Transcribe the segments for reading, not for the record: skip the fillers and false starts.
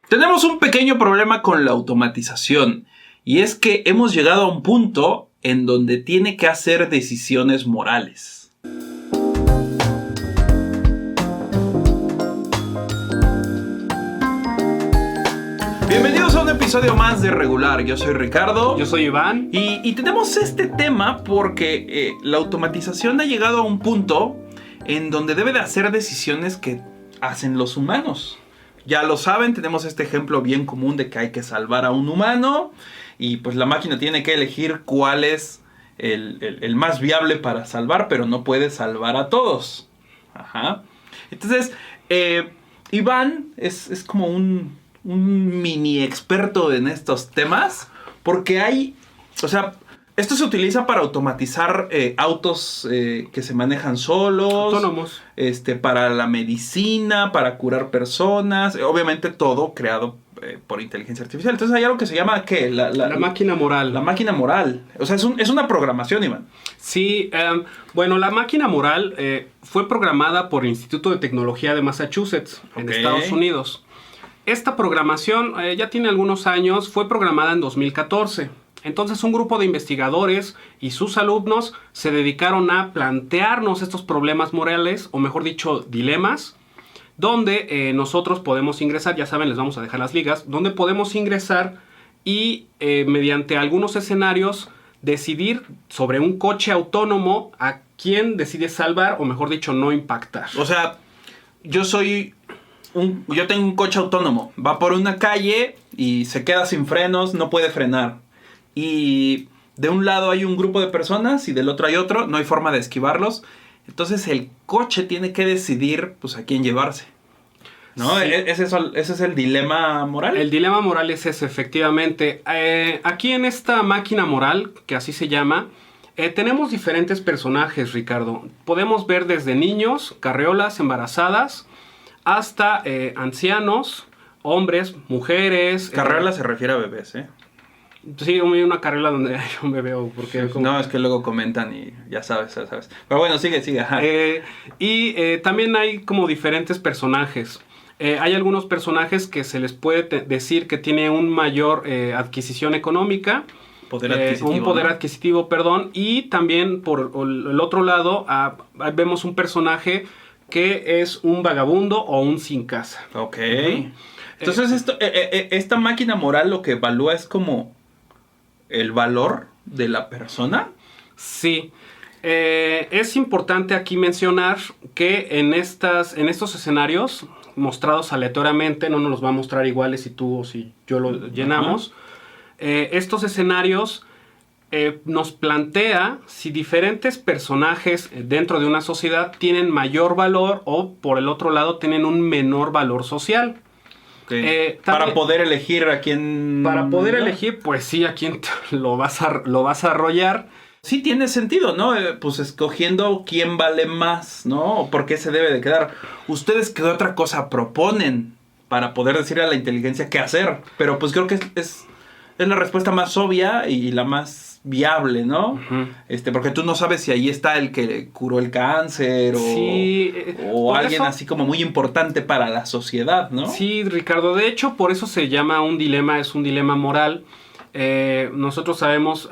Tenemos un pequeño problema con la automatización, y es que hemos llegado a un punto en donde tiene que hacer decisiones morales. Bienvenidos a un episodio más de Regular. Yo soy Ricardo. Yo soy Iván. Y tenemos este tema porque la automatización ha llegado a un punto en donde debe de hacer decisiones que hacen los humanos. Ya lo saben, tenemos este ejemplo bien común de que hay que salvar a un humano y pues la máquina tiene que elegir cuál es el más viable para salvar, pero no puede salvar a todos. Ajá. Entonces, Iván es como un mini experto en estos temas porque esto se utiliza para automatizar autos que se manejan solos. Autónomos. Para la medicina, para curar personas. Obviamente todo creado por inteligencia artificial. Entonces hay algo que se llama, ¿qué? La máquina moral. La máquina moral. O sea, es una programación, Iván. Sí, bueno, la máquina moral fue programada por el Instituto de Tecnología de Massachusetts, en Estados Unidos. Esta programación ya tiene algunos años, fue programada en 2014. Entonces un grupo de investigadores y sus alumnos se dedicaron a plantearnos estos problemas morales, o mejor dicho, dilemas, donde nosotros podemos ingresar, ya saben, les vamos a dejar las ligas, donde podemos ingresar y mediante algunos escenarios decidir sobre un coche autónomo a quién decide salvar, o mejor dicho, no impactar. O sea, yo tengo un coche autónomo, va por una calle y se queda sin frenos, no puede frenar. Y de un lado hay un grupo de personas y del otro hay otro, no hay forma de esquivarlos. Entonces el coche tiene que decidir pues a quién llevarse, ¿no? Sí. Ese es el dilema moral. El dilema moral es ese, efectivamente. Aquí en esta máquina moral, que así se llama, tenemos diferentes personajes, Ricardo. Podemos ver desde niños, carriolas, embarazadas, hasta ancianos, hombres, mujeres. Carriola se refiere a bebés, ¿eh? Sí, una carriola donde yo me veo. Porque no, es que luego comentan y ya sabes. Pero bueno, sigue. Ajá. También hay como diferentes personajes. Hay algunos personajes que se les puede decir que tiene un mayor adquisición económica. Un poder adquisitivo, perdón. Y también por el otro lado vemos un personaje que es un vagabundo o un sin casa. Ok. Entonces esta máquina moral lo que evalúa es como el valor de la persona. Sí. Es importante aquí mencionar que en estos escenarios mostrados aleatoriamente, no nos los va a mostrar iguales si tú o si yo lo llenamos. Estos escenarios nos plantea si diferentes personajes dentro de una sociedad tienen mayor valor o por el otro lado tienen un menor valor social. Okay. Para poder elegir a quién... Para poder elegir, pues sí, a quién lo vas a arrollar. Sí tiene sentido, ¿no? Pues escogiendo quién vale más, ¿no? O por qué se debe de quedar. Ustedes qué otra cosa proponen para poder decirle a la inteligencia qué hacer. Pero pues creo que es la respuesta más obvia y la más viable, ¿no? Uh-huh. Porque tú no sabes si ahí está el que curó el cáncer o alguien así como muy importante para la sociedad, ¿no? Sí, Ricardo. De hecho, por eso se llama es un dilema moral. Nosotros sabemos,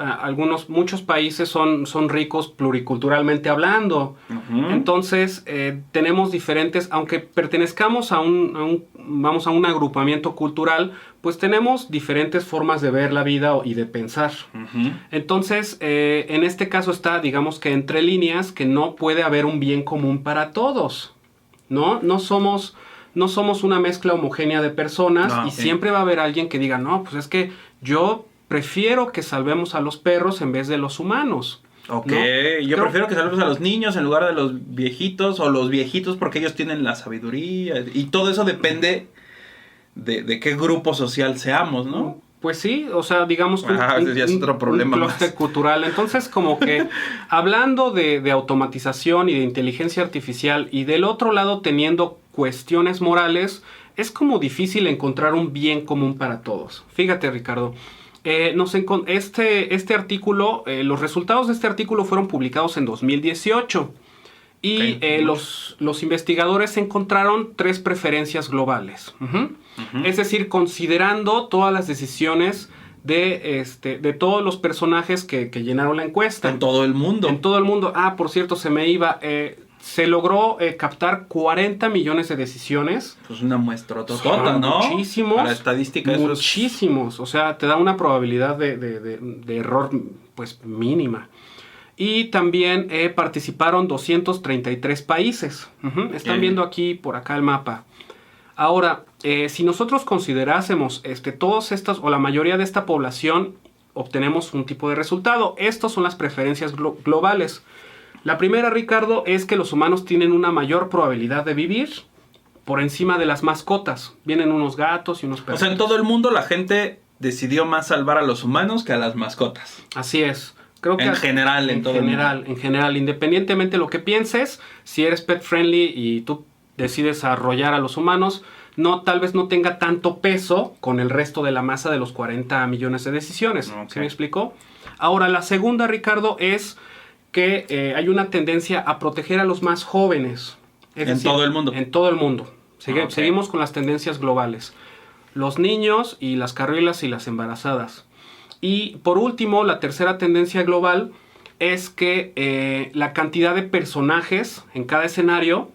muchos países son ricos pluriculturalmente hablando. Uh-huh. Entonces, tenemos diferentes, aunque pertenezcamos a un agrupamiento cultural, pues tenemos diferentes formas de ver la vida y de pensar. Uh-huh. Entonces, en este caso está, digamos que entre líneas, que no puede haber un bien común para todos, ¿no? No somos una mezcla homogénea de personas y siempre va a haber alguien que diga, no, pues es que yo prefiero que salvemos a los perros en vez de los humanos. Ok, ¿no? Yo prefiero que salvemos a los niños en lugar de los viejitos, o los viejitos porque ellos tienen la sabiduría, y todo eso depende de qué grupo social seamos, ¿no? Pues sí, o sea, digamos que ya es otro problema un clúster cultural. Entonces, como que hablando de automatización y de inteligencia artificial, y del otro lado teniendo cuestiones morales, es como difícil encontrar un bien común para todos. Fíjate, Ricardo, este artículo, los resultados de este artículo fueron publicados en 2018. Y los investigadores encontraron 3 preferencias globales. Es decir, considerando todas las decisiones de todos los personajes que llenaron la encuesta. En todo el mundo. En todo el mundo. Ah, por cierto, se me iba. Se logró captar 40 millones de decisiones. Pues una muestra total, ¿no? Muchísimos. Para estadística eso muchísimos. O sea, te da una probabilidad de error, pues, mínima. Y también participaron 233 países. Están viendo aquí, por acá el mapa. Ahora, si nosotros considerásemos todas estas, o la mayoría de esta población, obtenemos un tipo de resultado. Estas son las preferencias globales. La primera, Ricardo, es que los humanos tienen una mayor probabilidad de vivir por encima de las mascotas. Vienen unos gatos y unos perros. O sea, en todo el mundo la gente decidió más salvar a los humanos que a las mascotas. Así es. Creo que en general, en todo el mundo. En general, independientemente de lo que pienses, si eres pet friendly y tú decides arrollar a los humanos, tal vez no tenga tanto peso con el resto de la masa de los 40 millones de decisiones. Okay. ¿Sí me explicó? Ahora, la segunda, Ricardo, es que hay una tendencia a proteger a los más jóvenes. Es decir, todo el mundo. En todo el mundo. Seguimos con las tendencias globales. Los niños y las carrilas y las embarazadas. Y por último, la tercera tendencia global es que la cantidad de personajes en cada escenario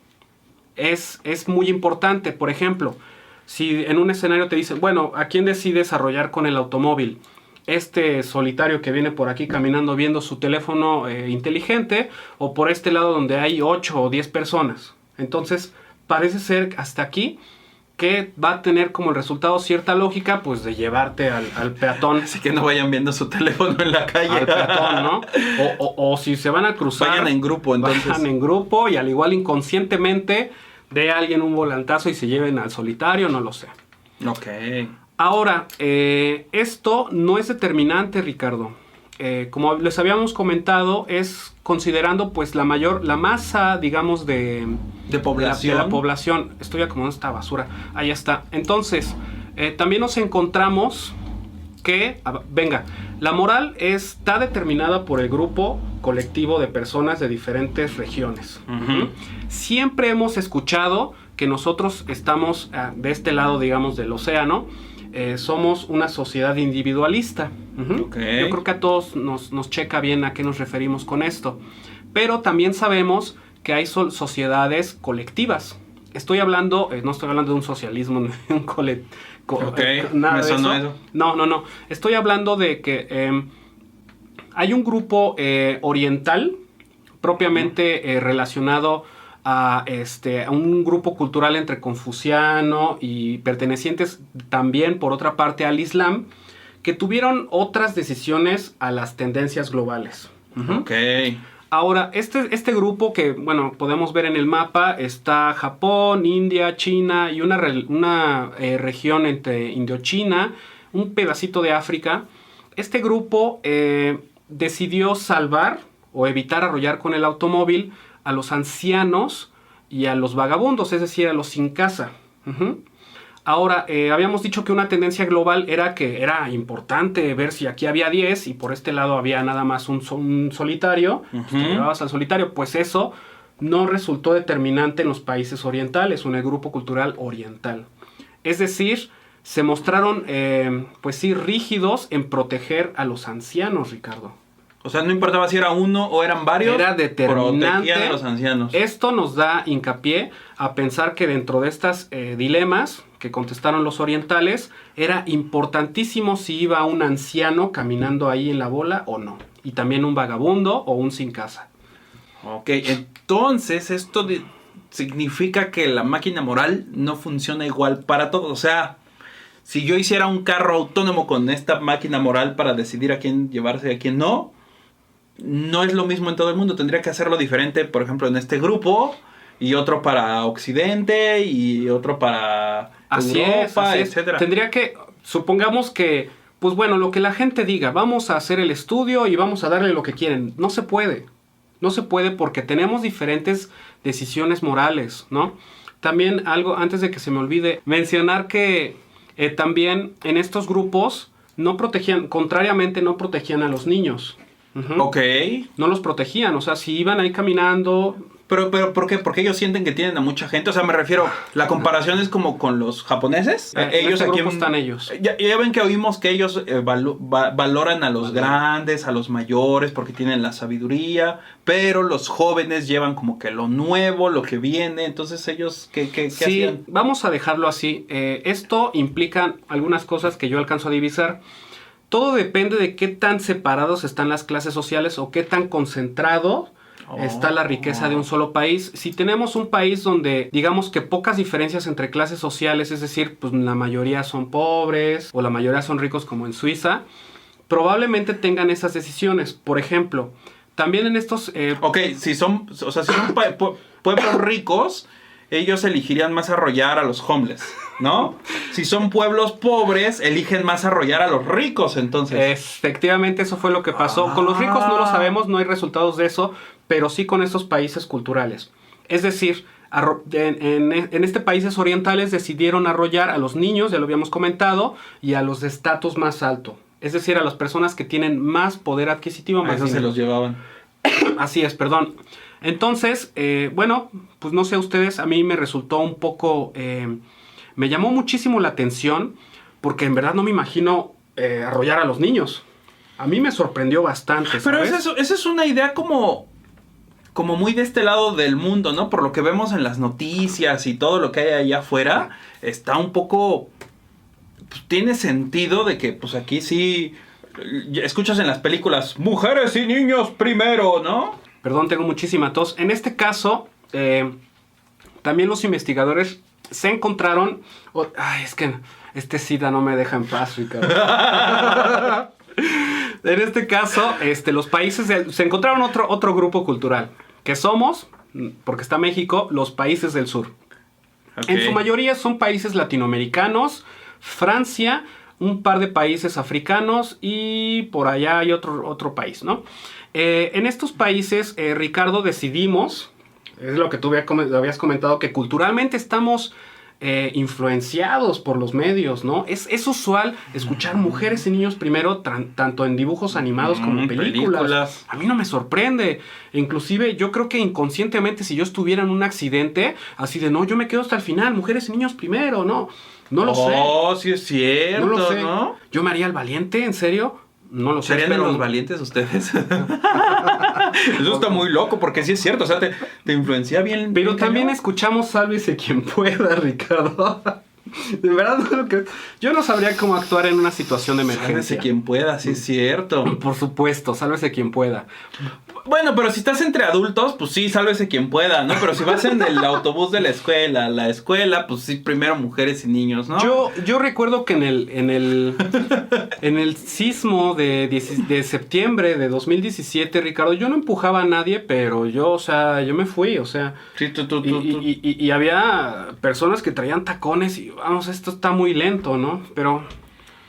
es muy importante. Por ejemplo, si en un escenario te dicen, bueno, ¿a quién decide desarrollar con el automóvil? Este solitario que viene por aquí caminando viendo su teléfono inteligente, o por este lado donde hay 8 o 10 personas. Entonces, parece ser hasta aquí que va a tener como el resultado cierta lógica, pues, de llevarte al peatón. Así que no vayan viendo su teléfono en la calle. Al peatón, ¿no? O si se van a cruzar... Vayan en grupo, entonces. Vayan en grupo y al igual inconscientemente dé a alguien un volantazo y se lleven al solitario, no lo sé. Ok. Ahora, esto no es determinante, Ricardo. Como les habíamos comentado, es considerando pues la masa, digamos, de población. De la población. Estoy acomodando esta basura. Ahí está. Entonces, también nos encontramos que, la moral está determinada por el grupo colectivo de personas de diferentes regiones. Siempre hemos escuchado que nosotros estamos de este lado, digamos, del océano. Somos una sociedad individualista. Okay. Yo creo que a todos nos checa bien a qué nos referimos con esto. Pero también sabemos que hay sociedades colectivas. Estoy hablando, no estoy hablando de un socialismo, de un nada de eso. No. Estoy hablando de que hay un grupo oriental propiamente relacionado a un grupo cultural entre confuciano y pertenecientes también, por otra parte, al Islam, que tuvieron otras decisiones a las tendencias globales. Ok. Ahora, este grupo que, bueno, podemos ver en el mapa, está Japón, India, China y una región entre Indochina, un pedacito de África. Este grupo decidió salvar o evitar arrollar con el automóvil a los ancianos y a los vagabundos, es decir, a los sin casa. Ahora, habíamos dicho que una tendencia global era que era importante ver si aquí había 10 y por este lado había nada más un solitario. Pues te llevabas al solitario. Pues eso no resultó determinante en los países orientales o en el grupo cultural oriental. Es decir, se mostraron, pues sí, rígidos en proteger a los ancianos, Ricardo. O sea, no importaba si era uno o eran varios. Era determinante. Protegían a los ancianos. Esto nos da hincapié a pensar que dentro de estas dilemas que contestaron los orientales, era importantísimo si iba un anciano caminando ahí en la bola o no. Y también un vagabundo o un sin casa. Ok, entonces esto significa que la máquina moral no funciona igual para todos. O sea, si yo hiciera un carro autónomo con esta máquina moral para decidir a quién llevarse y a quién no, no es lo mismo en todo el mundo. Tendría que hacerlo diferente, por ejemplo, en este grupo, y otro para Occidente, y otro para Europa, etcétera. Tendría que, supongamos que, pues bueno, lo que la gente diga, vamos a hacer el estudio y vamos a darle lo que quieren. No se puede. No se puede porque tenemos diferentes decisiones morales, ¿no? También algo, antes de que se me olvide, mencionar que también en estos grupos no protegían, contrariamente no protegían a los niños. Ok. No los protegían, o sea, si iban ahí caminando, Pero ¿por qué? Porque ellos sienten que tienen a mucha gente. O sea, me refiero, la comparación es como con los japoneses. Ellos aquí están ellos. Ya ven que oímos que ellos valoran a los grandes, a los mayores, porque tienen la sabiduría. Pero los jóvenes llevan como que lo nuevo, lo que viene. Entonces ellos, ¿qué sí, hacían? Vamos a dejarlo así. Esto implica algunas cosas que yo alcanzo a divisar. Todo depende de qué tan separados están las clases sociales o qué tan concentrado está la riqueza de un solo país. Si tenemos un país donde digamos que pocas diferencias entre clases sociales, es decir, pues la mayoría son pobres o la mayoría son ricos como en Suiza, probablemente tengan esas decisiones. Por ejemplo, también en estos... si son pueblos ricos, ellos elegirían más arrollar a los homeless, ¿no? Si son pueblos pobres, eligen más arrollar a los ricos, entonces. Efectivamente, eso fue lo que pasó. Con los ricos no lo sabemos, no hay resultados de eso, pero sí con estos países culturales. Es decir, en este países orientales decidieron arrollar a los niños, ya lo habíamos comentado, y a los de estatus más alto. Es decir, a las personas que tienen más poder adquisitivo. A esos se los llevaban. Así es, perdón. Entonces, bueno, pues no sé ustedes, a mí me resultó un poco... me llamó muchísimo la atención porque en verdad no me imagino arrollar a los niños. A mí me sorprendió bastante, ¿sabes? Pero esa es una idea como muy de este lado del mundo, ¿no? Por lo que vemos en las noticias y todo lo que hay allá afuera, está un poco... Pues, tiene sentido de que, pues aquí sí... Escuchas en las películas, mujeres y niños primero, ¿no? Perdón, tengo muchísima tos. En este caso, también los investigadores se encontraron... ay, es que este SIDA no me deja en paz, Ricardo. En este caso, los países... se encontraron otro grupo cultural, que somos, porque está México, los países del sur. Okay. En su mayoría son países latinoamericanos, Francia, un par de países africanos y por allá hay otro país, ¿no? En estos países, Ricardo, decidimos, es lo que tú habías comentado, que culturalmente estamos influenciados por los medios, ¿no? Es usual escuchar mujeres y niños primero, tanto en dibujos animados como en películas. A mí no me sorprende. Inclusive yo creo que inconscientemente si yo estuviera en un accidente, así de no, yo me quedo hasta el final, mujeres y niños primero, ¿no? No lo sé. Oh, sí es cierto, no lo sé. ¿no? Yo me haría el valiente, ¿en serio? No lo sé. ¿Serían de los valientes ustedes? Eso está muy loco, porque sí es cierto, o sea, te influencia bien. Pero bien también cañón. Escuchamos Sálvese quien pueda, Ricardo. De verdad, yo no sabría cómo actuar en una situación de emergencia. Sálvese quien pueda, sí es cierto. Por supuesto, sálvese quien pueda. Bueno, pero si estás entre adultos, pues sí, sálvese quien pueda, ¿no? Pero si vas en el autobús de la escuela, pues sí, primero mujeres y niños, ¿no? Yo recuerdo que en el sismo de septiembre de 2017, Ricardo, yo no empujaba a nadie, pero yo me fui, o sea... Sí, tú. Y había personas que traían tacones y, vamos, esto está muy lento, ¿no? Pero...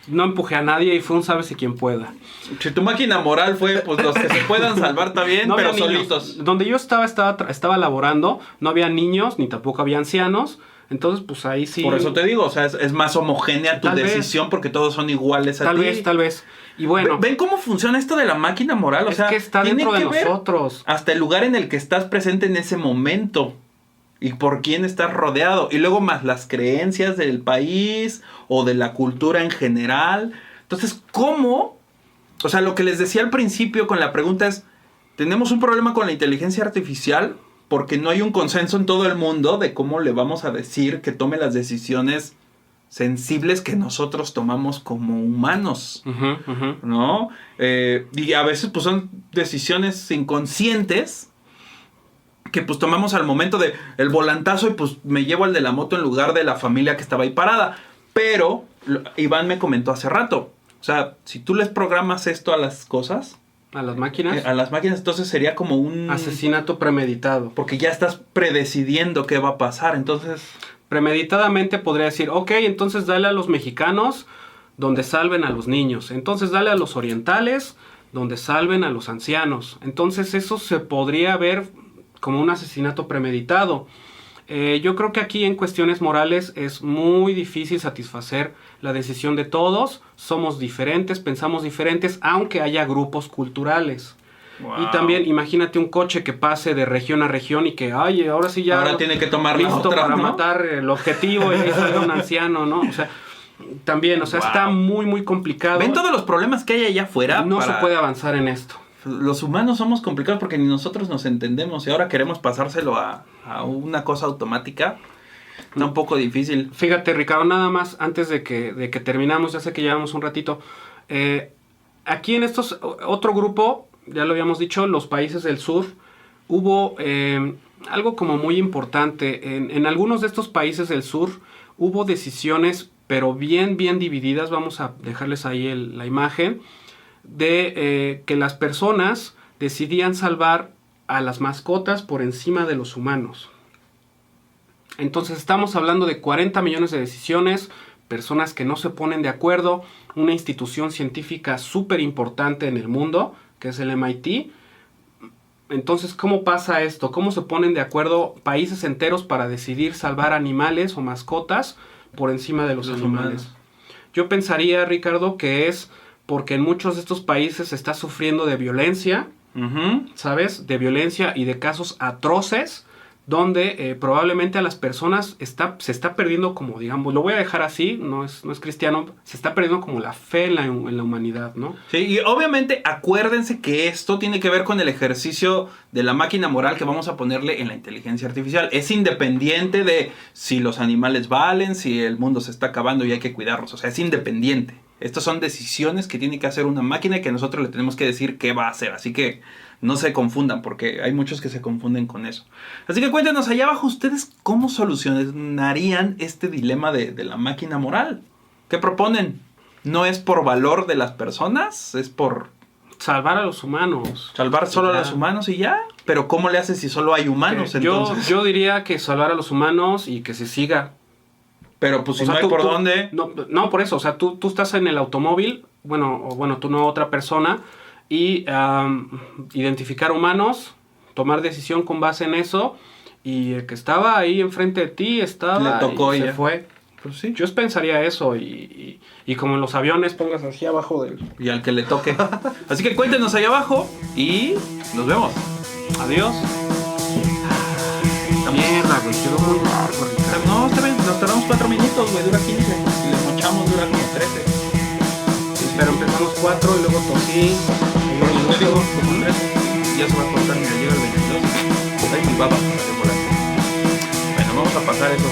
no empujé a nadie y fue un sálvese quien pueda. Si tu máquina moral fue, pues los que se puedan salvar está bien, no pero solitos. Donde yo estaba laborando, no había niños, ni tampoco había ancianos. Entonces, pues ahí sí... Por eso te digo, o sea, es más homogénea tu decisión porque todos son iguales a ti. Tal vez. Y bueno... ¿Ven cómo funciona esto de la máquina moral? O sea, que está dentro de nosotros. Hasta el lugar en el que estás presente en ese momento. Y por quién estás rodeado. Y luego más las creencias del país o de la cultura en general. Entonces, ¿cómo? O sea, lo que les decía al principio con la pregunta es, tenemos un problema con la inteligencia artificial porque no hay un consenso en todo el mundo de cómo le vamos a decir que tome las decisiones sensibles que nosotros tomamos como humanos, ¿no? Y a veces pues son decisiones inconscientes que pues tomamos al momento de el volantazo y pues me llevo al de la moto en lugar de la familia que estaba ahí parada. Pero Iván me comentó hace rato, o sea, si tú les programas esto a las cosas... ¿A las máquinas? A las máquinas, entonces sería como un... asesinato premeditado. Porque ya estás predecidiendo qué va a pasar, entonces... Premeditadamente podría decir, ok, entonces dale a los mexicanos donde salven a los niños. Entonces dale a los orientales donde salven a los ancianos. Entonces eso se podría ver como un asesinato premeditado. Yo creo que aquí en cuestiones morales es muy difícil satisfacer la decisión de todos. Somos diferentes, pensamos diferentes, aunque haya grupos culturales. Wow. Y también imagínate un coche que pase de región a región y que, ay, ahora sí ya... Ahora tiene que tomar la listo otra, para ¿no? matar el objetivo y ahí sale un anciano, ¿no? O sea, también, o sea, Wow. está muy, muy complicado. ¿Ven todos los problemas que hay allá afuera? No se puede avanzar en esto. Los humanos somos complicados porque ni nosotros nos entendemos y ahora queremos pasárselo a una cosa automática. Está un poco difícil. Fíjate, Ricardo, nada más antes de que terminamos, ya sé que llevamos un ratito. Aquí en otro grupo, ya lo habíamos dicho, los países del sur, hubo algo como muy importante. En algunos de estos países del sur hubo decisiones, pero bien, bien divididas. Vamos a dejarles ahí la imagen de que las personas decidían salvar a las mascotas por encima de los humanos. Entonces estamos hablando de 40 millones de decisiones, personas que no se ponen de acuerdo, una institución científica súper importante en el mundo, que es el MIT. Entonces, ¿cómo pasa esto? ¿Cómo se ponen de acuerdo países enteros para decidir salvar animales o mascotas por encima de los animales? Humanos. Yo pensaría, Ricardo, que es porque en muchos de estos países se está sufriendo de violencia, ¿sabes? De violencia y de casos atroces, donde probablemente a las personas se está perdiendo como, digamos, lo voy a dejar así, no es cristiano, se está perdiendo como la fe en la humanidad, ¿no? Sí, y obviamente acuérdense que esto tiene que ver con el ejercicio de la máquina moral que vamos a ponerle en la inteligencia artificial. Es independiente de si los animales valen, si el mundo se está acabando y hay que cuidarlos. O sea, es independiente. Estas son decisiones que tiene que hacer una máquina y que nosotros le tenemos que decir qué va a hacer. Así que no se confundan, porque hay muchos que se confunden con eso. Así que cuéntenos allá abajo ustedes cómo solucionarían este dilema de la máquina moral. ¿Qué proponen? ¿No es por valor de las personas? ¿Es por salvar a los humanos? salvar solo Ya. a los humanos y ya? ¿Pero cómo le haces si solo hay humanos entonces? Yo diría que salvar a los humanos y que se siga. Pero pues si O sea, no hay por dónde... No, por eso. O sea, tú estás en el automóvil, bueno, tú no, otra persona, y identificar humanos, tomar decisión con base en eso, y el que estaba ahí enfrente de ti Le tocó y y se ya. fue. Pues sí. Yo pensaría eso, y como en los aviones pongas así abajo del... Y al que le toque. Así que cuéntenos ahí abajo y nos vemos. Adiós. Mierda, güey, quedó muy largo, Ricardo. No, está bien, nos tardamos 4 minutos, güey, dura 15. Si le mochamos dura como 13. Pero empezamos 4 y luego tosí. Y Por luego eso te digo, como 13. Ya se va a cortar, mira, llega el 22. Ay, mi baba, para volar. Bueno, vamos a pasar esos